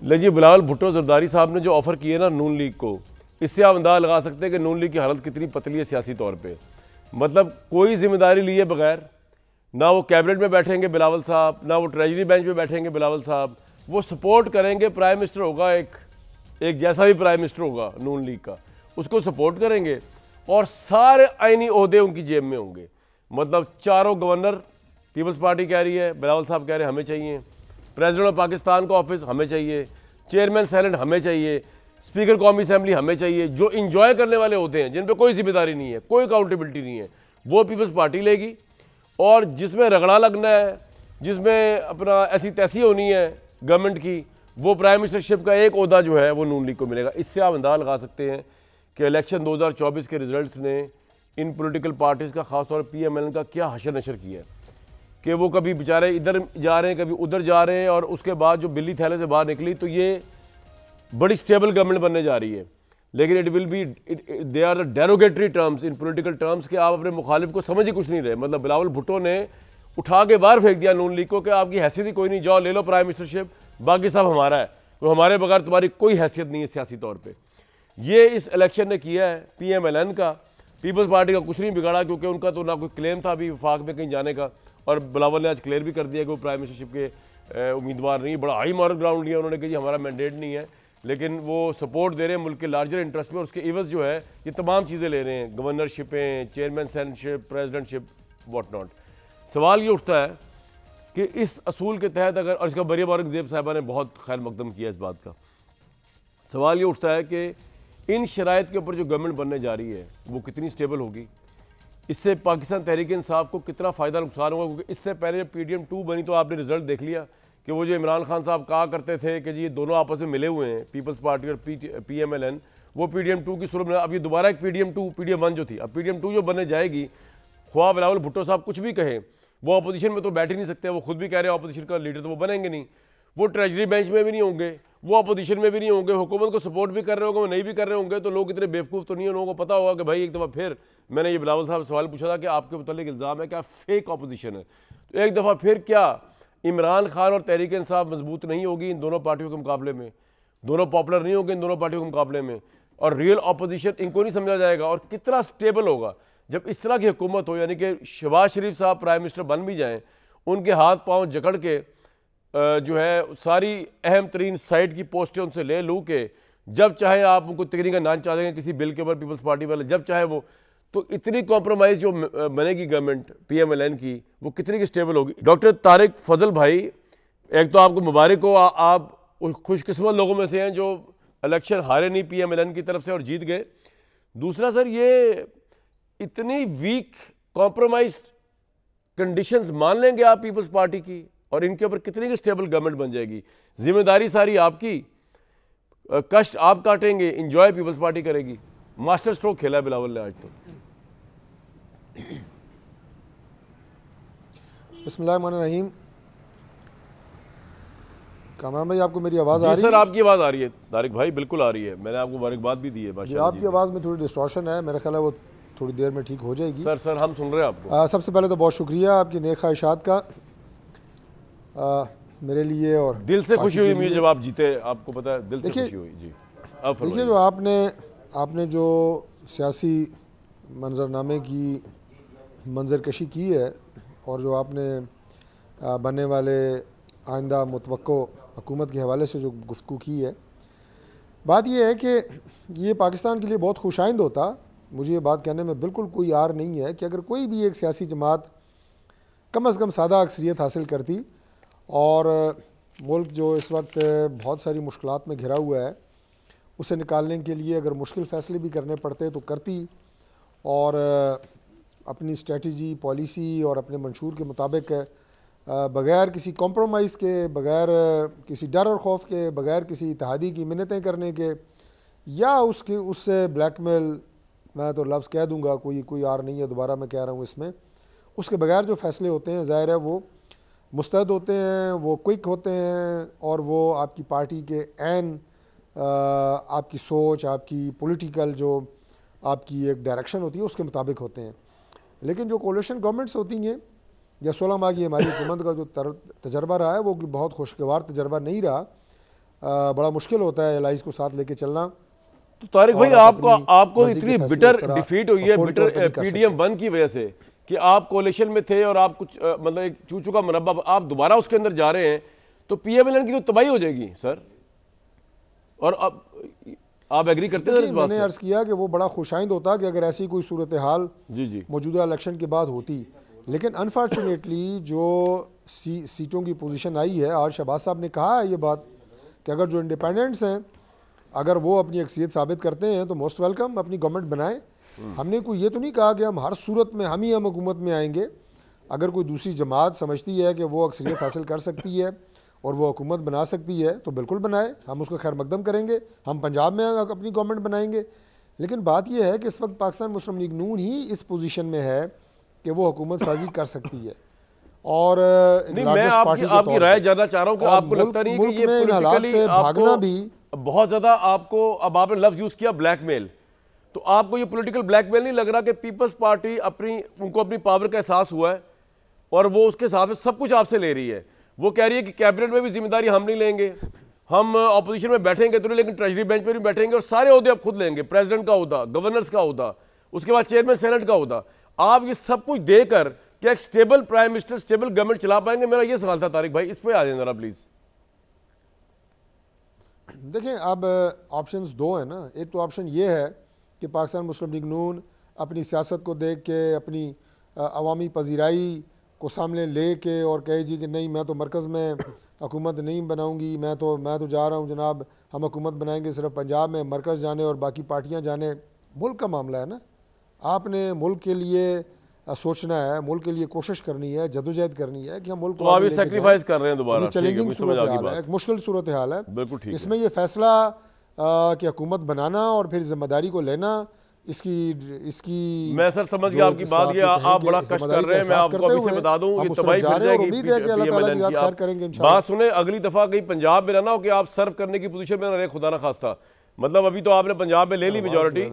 लेकिन बिलावल भुट्टो जरदारी साहब ने जो ऑफ़र किए ना नून लीग को, इससे आप अंदाज़ा लगा सकते हैं कि नून लीग की हालत कितनी पतली है सियासी तौर पे। मतलब कोई जिम्मेदारी लिए बगैर, ना वो कैबिनेट में बैठेंगे बिलावल साहब, ना वो ट्रेजरी बेंच पे बैठेंगे बिलावल साहब, वो सपोर्ट करेंगे। प्राइम मिनिस्टर होगा एक जैसा भी प्राइम मिनिस्टर होगा नून लीग का, उसको सपोर्ट करेंगे और सारे आईनी ओहदे उनकी जेब में होंगे। मतलब चारों गवर्नर पीपल्स पार्टी कह रही है, बिलावल साहब कह रहे हैं हमें चाहिए, प्रेसिडेंट ऑफ पाकिस्तान का ऑफिस हमें चाहिए, चेयरमैन सेनेट हमें चाहिए, स्पीकर कौमी असेंबली हमें चाहिए। जो इंजॉय करने वाले होते हैं, जिन पे कोई जिम्मेदारी नहीं है, कोई अकाउंटेबिलिटी नहीं है, वो पीपल्स पार्टी लेगी। और जिसमें रगड़ा लगना है, जिसमें अपना ऐसी तैसी होनी है गवर्नमेंट की, वो प्राइम मिनिस्टरशिप का एक ओहदा जो है वो नून लीग को मिलेगा। इससे आप अंदाज़ा लगा सकते हैं कि इलेक्शन 2024 के रिजल्ट्स ने इन पॉलिटिकल पार्टीज़ का, खासतौर पर PMLN का क्या हशर नशर किया है कि वो कभी बेचारे इधर जा रहे हैं, कभी उधर जा रहे हैं। और उसके बाद जो बिल्ली थैले से बाहर निकली, तो ये बड़ी स्टेबल गवर्नमेंट बनने जा रही है। लेकिन it will be, they are the derogatory terms in political terms के आप अपने मुखालिफ को समझ ही कुछ नहीं रहे। मतलब बिलावल भुट्टो ने उठा के बाहर फेंक दिया नून लीग को कि आपकी हैसियत ही कोई नहीं, जाओ ले लो प्राइम मिनिस्टरशिप, बाकी सब हमारा है, तो हमारे बगैर तुम्हारी कोई हैसियत नहीं है सियासी तौर पर। ये इस इलेक्शन ने किया है PMLN का। पीपल्स पार्टी का कुछ नहीं बिगाड़ा, क्योंकि उनका तो ना कोई क्लेम था अभी वफाक में कहीं जाने का, और बिलावल ने आज क्लियर भी कर दिया कि वो प्राइम मिनिस्टरशिप के उम्मीदवार नहीं। बड़ा हाई मॉरल ग्राउंड लिया उन्होंने कि जी हमारा मैंडेट नहीं है, लेकिन वो सपोर्ट दे रहे हैं मुल्क के लार्जर इंटरेस्ट में। और उसके इवज़ जो है ये तमाम चीज़ें ले रहे हैं, गवर्नरशिपें, चेयरमैन सेनेटशिप, प्रेसिडेंटशिप, वॉट नॉट। सवाल ये उठता है कि इस असूल के तहत अगर, और इसका मरियम औरंगज़ेब साहिबा ने बहुत खैर मकदम किया इस बात का, सवाल ये उठता है कि इन शराइत के ऊपर जो गवर्नमेंट बनने जा रही है वो कितनी स्टेबल होगी, इससे पाकिस्तान तहरीक इंसाफ को कितना फ़ायदा नुकसान होगा। क्योंकि इससे पहले जब PDM 2 बनी तो आपने रिजल्ट देख लिया कि वो जो इमरान खान साहब कहा करते थे कि जी ये दोनों आपस में मिले हुए हैं, पीपल्स पार्टी और PMLN, वो PDM 2 की सूरत में अब ये दोबारा एक PDM 2, PDM 1 जो थी, अब PDM 2 जो बनने जाएगी, ख्वाह बिलावल भुट्टो साहब कुछ भी कहें, वो अपोजिशन में तो बैठ ही नहीं सकते। वो खुद भी कह रहे हैं अपोजिशन का लीडर तो वो बनेंगे नहीं, वो ट्रेजरी बेंच में भी नहीं होंगे, वो अपोजिशन में भी नहीं होंगे, हुकूमत को सपोर्ट भी कर रहे होंगे, वो नहीं भी कर रहे होंगे। तो लोग इतने बेवकूफ़ तो नहीं है, लोगों को पता होगा कि भाई एक दफ़ा फिर मैंने ये बिलावल साहब सवाल पूछा था कि आपके मुतालिक इल्ज़ाम है क्या फेक अपोजिशन है, तो एक दफ़ा फिर क्या इमरान खान और तहरीक इंसाफ मजबूत नहीं होगी इन दोनों पार्टियों के मुकाबले में, दोनों पॉपुलर नहीं होंगे इन दोनों पार्टियों के मुकाबले में, और रियल अपोजिशन इनको नहीं समझा जाएगा। और कितना स्टेबल होगा जब इस तरह की हुकूमत हो, यानी कि शहबाज शरीफ साहब प्राइम मिनिस्टर बन भी जाएँ, उनके हाथ पाँव जकड़ के जो है सारी अहम तरीन साइड की पोस्टें उनसे ले लूँ के जब चाहे आप उनको तकरीबन ना चाह देंगे किसी बिल के ऊपर, पीपल्स पार्टी वाले जब चाहे वो, तो इतनी कॉम्प्रोमाइज़ जो बनेगी गवर्नमेंट PMLN की, वो कितनी की स्टेबल होगी। डॉक्टर तारिक फजल भाई, एक तो आपको मुबारक हो, आप खुशकिस्मत लोगों में से हैं जो इलेक्शन हारे नहीं PMLN की तरफ से और जीत गए। दूसरा सर, ये इतनी वीक कॉम्प्रोमाइज कंडीशंस मान लेंगे आप पीपल्स पार्टी की, और इनके ऊपर कितनी की स्टेबल गवर्नमेंट बन जाएगी। जिम्मेदारी सारी आपकी, कष्ट आप काटेंगे, इंजॉय पीपल्स पार्टी करेगी। मास्टर स्ट्रोक खेला है बिलावल ने आज तो। बिस्मिल्लाहिर्रहमानिर्रहीम। कामरान भाई, आपको मेरी आवाज़ आ रही है? सर आपकी आवाज़ आ रही है तारिक भाई, बिल्कुल आ रही है। मैंने आपको मुबारकबाद भी दी है। आपकी आवाज़ में थोड़ी डिस्टॉर्शन है, मेरा ख्याल है वो थोड़ी देर में ठीक हो जाएगी। सर हम सुन रहे हैं आपको। सबसे पहले तो बहुत शुक्रिया आपकी नेक ख्वाहिशात का मेरे लिए, और दिल से खुशी हुई मुझे जब आप जीते, आपको पता है दिल से खुशी हुई जी। देखिए, जो आपने जो सियासी मंजरनामे की मंजरकशी की है, और जो आपने बनने वाले आइंदा मुतवक्को हुकूमत के हवाले से जो गुफ्तगू की है, बात यह है कि ये पाकिस्तान के लिए बहुत खुशाइंद होता, मुझे ये बात कहने में बिल्कुल कोई आर नहीं है, कि अगर कोई भी एक सियासी जमात कम अज़ कम सादा अक्सरियत हासिल करती, और मुल्क जो इस वक्त बहुत सारी मुश्किलात में घिरा हुआ है, उसे निकालने के लिए अगर मुश्किल फ़ैसले भी करने पड़ते तो करती, और अपनी स्ट्रेटजी, पॉलिसी और अपने मंशूर के मुताबिक बग़ैर किसी कॉम्प्रोमाइज़ के, बग़ैर किसी डर और खौफ के, बग़ैर किसी इत्तेहादी की मिन्नतें करने के, या उससे ब्लैकमेल, मैं तो लफ्ज़ कह दूँगा, कोई आर नहीं है, दोबारा मैं कह रहा हूँ इसमें, उसके बगैर जो फ़ैसले होते हैं, ज़ाहिर है वो मुस्तैद होते हैं, वो क्विक होते हैं, और वो आपकी पार्टी के ऐन आपकी सोच, आपकी पॉलिटिकल जो आपकी एक डायरेक्शन होती है उसके मुताबिक होते हैं। लेकिन जो कोलिशन गवर्नमेंट्स होती हैं, या 16 माह की हमारी हुकूमत का जो तजर्बा रहा है, वो बहुत खुशगवार तजर्बा नहीं रहा। बड़ा मुश्किल होता है एलाइज को साथ लेके चलना। तो तारिक भाई, और आपको मर्जी इतनी के फैसले बिटर इस तरह डिफीट हुई है, फौरी तौर बिटर पे नहीं कर पीडीएम सकते। 1 की वजह से कि आप कोalition में थे और आप कुछ मतलब एक चूचू का मुरब्बा, आप दोबारा उसके अंदर जा रहे हैं तो पीएमएलएन की तो तबाही हो जाएगी सर। और आप एग्री करते हैं इस बात मैंने से? अर्ज़ किया कि वो बड़ा खुशाइंद होता कि अगर ऐसी कोई सूरत हाल जी मौजूदा इलेक्शन के बाद होती, लेकिन अनफॉर्चुनेटली जो सीटों की पोजीशन आई है, और शहबाज साहब ने कहा है ये बात कि अगर जो इंडिपेंडेंट्स हैं अगर वो अपनी अक्सियत साबित करते हैं तो मोस्ट वेलकम, अपनी गवर्नमेंट बनाएं। हमने कोई ये तो नहीं कहा कि हम हर सूरत में हम हुकूमत में आएंगे। अगर कोई दूसरी जमात समझती है कि वो अक्सरियत हासिल कर सकती है और वो हुकूमत बना सकती है तो बिल्कुल बनाए, हम उसका खैर मकदम करेंगे। हम पंजाब में अपनी गवर्नमेंट बनाएंगे। लेकिन बात यह है कि इस वक्त पाकिस्तान मुस्लिम लीग नून ही इस पोजीशन में है कि वो हुकूमत साजी कर सकती है। और नहीं, मैं आपकी राय जानना चाह रहा हूँ कि आपको लगता नहीं है कि ये पॉलिटिकली भागना भी बहुत ज्यादा आपको, अब आपने लफ्ज यूज किया ब्लैकमेल, तो आपको ये पॉलिटिकल ब्लैकमेल नहीं लग रहा कि पीपल्स पार्टी उनको अपनी पावर का एहसास हुआ है और वो उसके हिसाब से सब कुछ आपसे ले रही है? वो कह रही है कि कैबिनेट में भी जिम्मेदारी हम नहीं लेंगे, हम ऑपोजिशन में बैठेंगे तो नहीं, लेकिन ट्रेजरी बेंच पर भी बैठेंगे और सारे ओहदे आप खुद लेंगे, प्रेसिडेंट का ओहदा, गवर्नर्स का ओहदा, उसके बाद चेयरमैन सेनेट का ओहदा। आप ये सब कुछ देकर क्या एक stable prime minister, stable government चला पाएंगे? मेरा ये सवाल था तारिक भाई, इस पे आ जाए जरा प्लीज। देखें, अब ऑप्शंस दो है ना। एक तो ऑप्शन ये है कि पाकिस्तान मुस्लिम लीग नून अपनी सियासत को देख के, अपनी अवामी पजीराई को सामने ले के और कहे जी कि नहीं मैं तो मरकज़ में हुकूमत नहीं बनाऊंगी, मैं तो जा रहा हूँ जनाब, हम हुकूमत बनाएंगे सिर्फ पंजाब में, मरकज़ जाने और बाकी पार्टियाँ जाने। मुल्क का मामला है ना, आपने मुल्क के लिए सोचना है, मुल्क के लिए कोशिश करनी है, जदोजहद करनी है कि हम मुल्क को तो आप सैक्रिफाइस कर रहे हैं दोबारा। चैलेंजिंग सूरत हाल है, एक मुश्किल सूरत हाल है। बिल्कुल ठीक। इसमें ये फैसला कि हुकूमत बनाना और फिर जिम्मेदारी को लेना, इसकी मैं सर समझ गया आपकी बात। ये आप बड़ा कष्ट कर रहे हैं, मैं आपको अभी से बता दूं ये तबाही फिर जाएगी। उम्मीद है कि अल्लाह ताला की खैर करेंगे इंशाल्लाह। बात सुने, अगली दफा कहीं पंजाब में रहना हो कि आप सर्व करने की पोजीशन में ना रहे, खुदा ना खास्ता। मतलब अभी तो आपने पंजाब में ले ली मेजॉरिटी,